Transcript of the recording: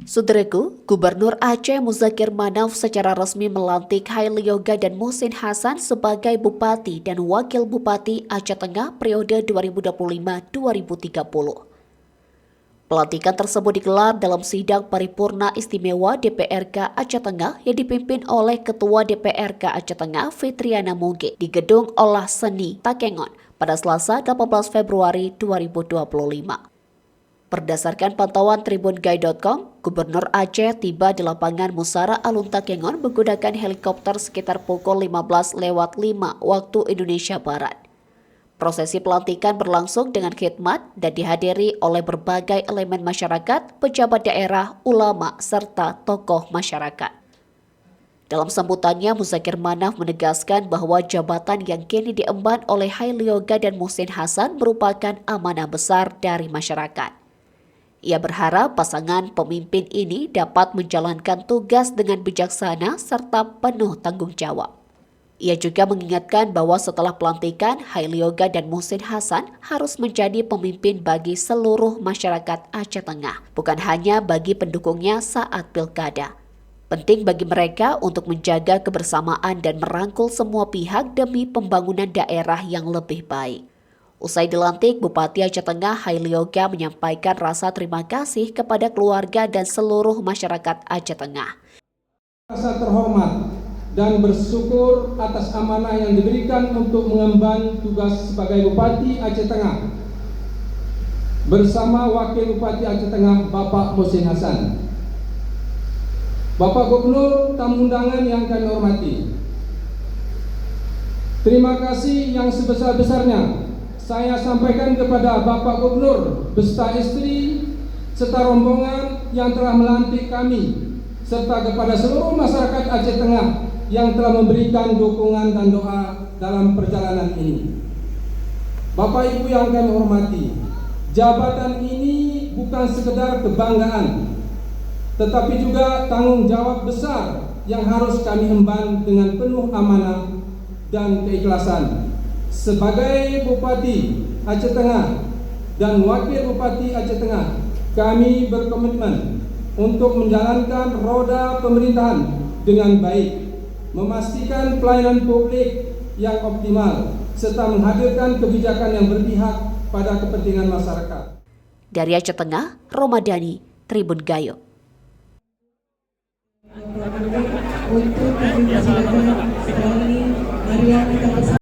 Saudaraku, Gubernur Aceh Muzakir Manaf secara resmi melantik Haili Yoga dan Muhsin Hasan sebagai Bupati dan Wakil Bupati Aceh Tengah periode 2025-2030. Pelantikan tersebut digelar dalam sidang paripurna istimewa DPRK Aceh Tengah yang dipimpin oleh Ketua DPRK Aceh Tengah Fitriana Mungge di Gedung Olah Seni Takengon pada Selasa 18 Februari 2025. Berdasarkan pantauan tribungai.com, Gubernur Aceh tiba di lapangan Musara Alun Takengon menggunakan helikopter sekitar pukul 15:05 waktu Indonesia Barat. Prosesi pelantikan berlangsung dengan khidmat dan dihadiri oleh berbagai elemen masyarakat, pejabat daerah, ulama, serta tokoh masyarakat. Dalam sambutannya, Muzakir Manaf menegaskan bahwa jabatan yang kini diemban oleh Haili Yoga dan Muhsin Hasan merupakan amanah besar dari masyarakat. Ia berharap pasangan pemimpin ini dapat menjalankan tugas dengan bijaksana serta penuh tanggung jawab. Ia juga mengingatkan bahwa setelah pelantikan, Haili Yoga dan Muhsin Hasan harus menjadi pemimpin bagi seluruh masyarakat Aceh Tengah, bukan hanya bagi pendukungnya saat pilkada. Penting bagi mereka untuk menjaga kebersamaan dan merangkul semua pihak demi pembangunan daerah yang lebih baik. Usai dilantik, Bupati Aceh Tengah Haili Yoga menyampaikan rasa terima kasih kepada keluarga dan seluruh masyarakat Aceh Tengah. Rasa terhormat dan bersyukur atas amanah yang diberikan untuk mengemban tugas sebagai Bupati Aceh Tengah bersama Wakil Bupati Aceh Tengah Bapak Muhsin Hasan. Bapak Gubernur, tamu undangan yang kami hormati, terima kasih yang sebesar-besarnya saya sampaikan kepada Bapak Gubernur beserta istri serta rombongan yang telah melantik kami, serta kepada seluruh masyarakat Aceh Tengah yang telah memberikan dukungan dan doa dalam perjalanan ini. Bapak Ibu yang kami hormati, jabatan ini bukan sekedar kebanggaan, tetapi juga tanggung jawab besar yang harus kami emban dengan penuh amanah dan keikhlasan. Sebagai Bupati Aceh Tengah dan Wakil Bupati Aceh Tengah, kami berkomitmen untuk menjalankan roda pemerintahan dengan baik, memastikan pelayanan publik yang optimal, serta menghadirkan kebijakan yang berpihak pada kepentingan masyarakat. Dari Aceh Tengah, Romadani, Tribun Gayo. Untuk mari kita bersama